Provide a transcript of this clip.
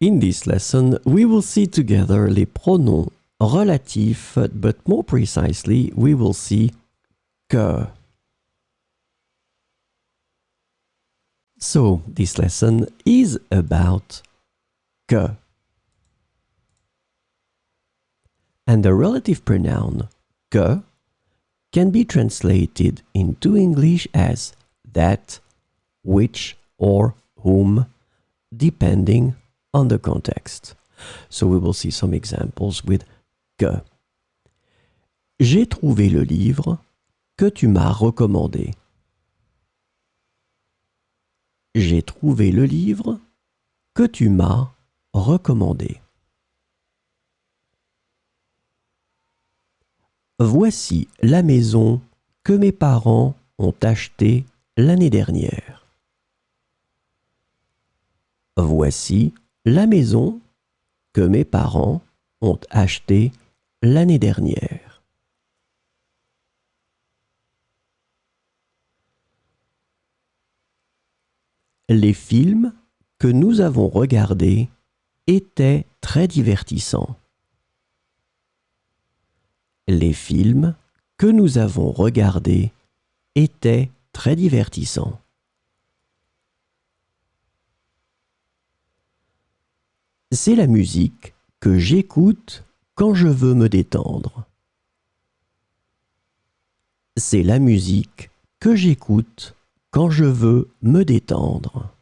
In this lesson, we will see together les pronoms relatifs, but more precisely, we will see que. So, this lesson is about que. And the relative pronoun que can be translated into English as that, which, or whom, depending on the context. So we will see some examples with que. J'ai trouvé le livre que tu m'as recommandé. J'ai trouvé le livre que tu m'as recommandé. Voici la maison que mes parents ont achetée l'année dernière. Voici la maison que mes parents ont achetée l'année dernière. Les films que nous avons regardés étaient très divertissants. Les films que nous avons regardés étaient très divertissants. C'est la musique que j'écoute quand je veux me détendre. C'est la musique que j'écoute quand je veux me détendre.